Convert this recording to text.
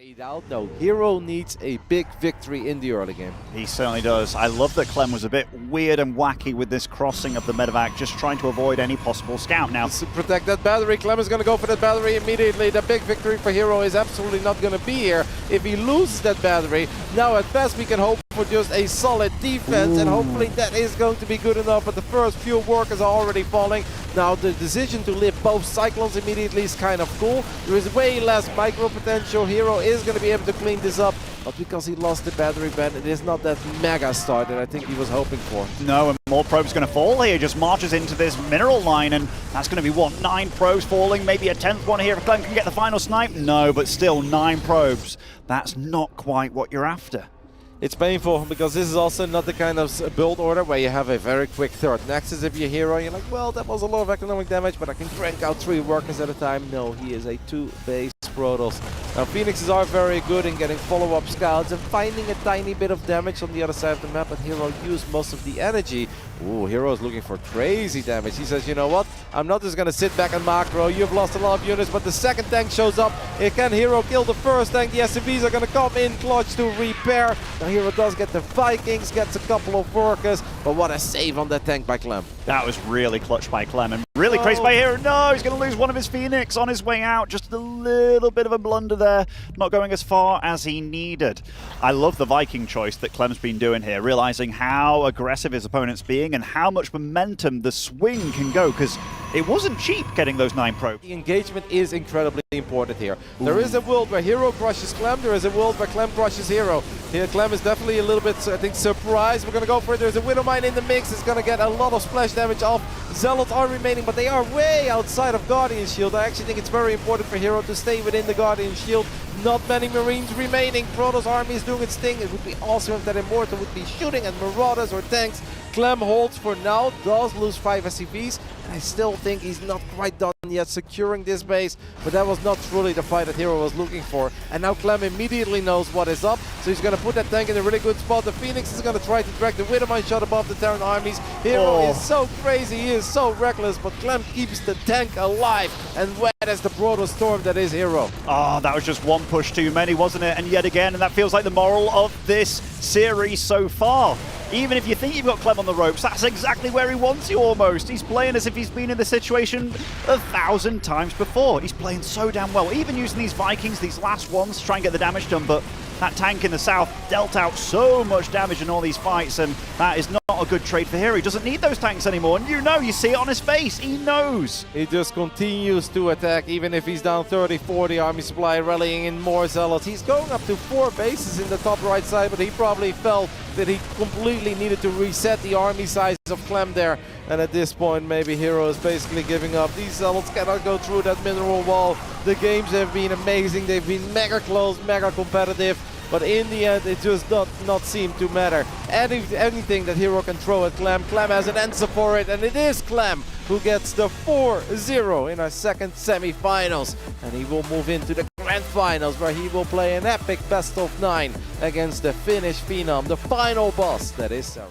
fade out. No, herO needs a big victory in the early game. He certainly does. I love that Clem was a bit weird and wacky with this crossing of the medevac, just trying to avoid any possible scout. Now, to protect that battery, Clem is going to go for that battery immediately. The big victory for herO is absolutely not going to be here. If he loses that battery, now at best we can hope for just a solid defense, and hopefully that is going to be good enough. But the first few workers are already falling. Now the decision to lift both cyclones immediately is kind of cool. There is way less micro potential. herO is going to be able to clean this up, but because he lost the battery band, it is not that mega start that I think he was hoping for. No, and more probes going to fall here. Just marches into this mineral line, and that's going to be what, 9 probes falling, maybe a 10th one here if Clem can get the final snipe. No, but still 9 probes. That's not quite what you're after. It's painful because this is also not the kind of build order where you have a very quick third nexus. If you're herO, you're like, well, that was a lot of economic damage, but I can crank out 3 workers at a time. No, he is a 2-base Protoss. Now Phoenixes are very good in getting follow-up scouts and finding a tiny bit of damage on the other side of the map, but herO used most of the energy. Ooh, herO is looking for crazy damage. He says, you know what, I'm not just gonna sit back and macro. You've lost a lot of units, but the second tank shows up. Can herO kill the first tank? The SCVs are gonna come in clutch to repair. Now herO does get the Vikings, gets a couple of workers, but what a save on that tank by Clem. That was really clutch by Clem, and really crazy by herO. No, he's going to lose one of his Phoenix on his way out. Just a little bit of a blunder there, not going as far as he needed. I love the Viking choice that Clem's been doing here, realizing how aggressive his opponent's being and how much momentum the swing can go, because it wasn't cheap getting those 9 probes. The engagement is incredibly important here. There is a world where herO crushes Clem, there is a world where Clem crushes herO. Here Clem is definitely a little bit, I think, surprised. We're going to go for it. There's a Widow Mine in the mix. It's going to get a lot of splash damage off. Zealots are remaining, but they are way outside of Guardian Shield. I actually think it's very important for herO to stay within the Guardian Shield. Not many Marines remaining. Protoss army is doing its thing. It would be awesome if that Immortal would be shooting at Marauders or tanks. Clem holds for now, does lose 5 SCVs, and I still think he's not quite done yet securing this base, but that was not truly the fight that herO was looking for. And now Clem immediately knows what is up, so he's going to put that tank in a really good spot. The Phoenix is going to try to drag the Widowmine shot above the Terran armies. herO is so crazy, he is so reckless, but Clem keeps the tank alive, and wet as the Protoss storm that is herO. Oh, that was just one push too many, wasn't it? And yet again, and that feels like the moral of this series so far. Even if you think you've got Clem on the ropes, that's exactly where he wants you almost. He's playing as if he's been in this situation 1,000 times before. He's playing so damn well, even using these Vikings, these last ones, to try and get the damage done, but that tank in the south dealt out so much damage in all these fights, and that is not a good trade for herO. He doesn't need those tanks anymore, and you see it on his face. He knows. He just continues to attack, even if he's down 30-40. Army supply rallying in more Zealots. He's going up to 4 bases in the top right side, but he probably felt that he completely needed to reset the army size of Clem there. And at this point, maybe herO is basically giving up. These Zealots cannot go through that mineral wall. The games have been amazing. They've been mega close, mega competitive. But in the end, it just does not seem to matter. Anything that herO can throw at Clem, Clem has an answer for it. And it is Clem who gets the 4-0 in our second semi-finals. And he will move into the grand finals, where he will play an epic best of 9 against the Finnish Phenom, the final boss that is herO.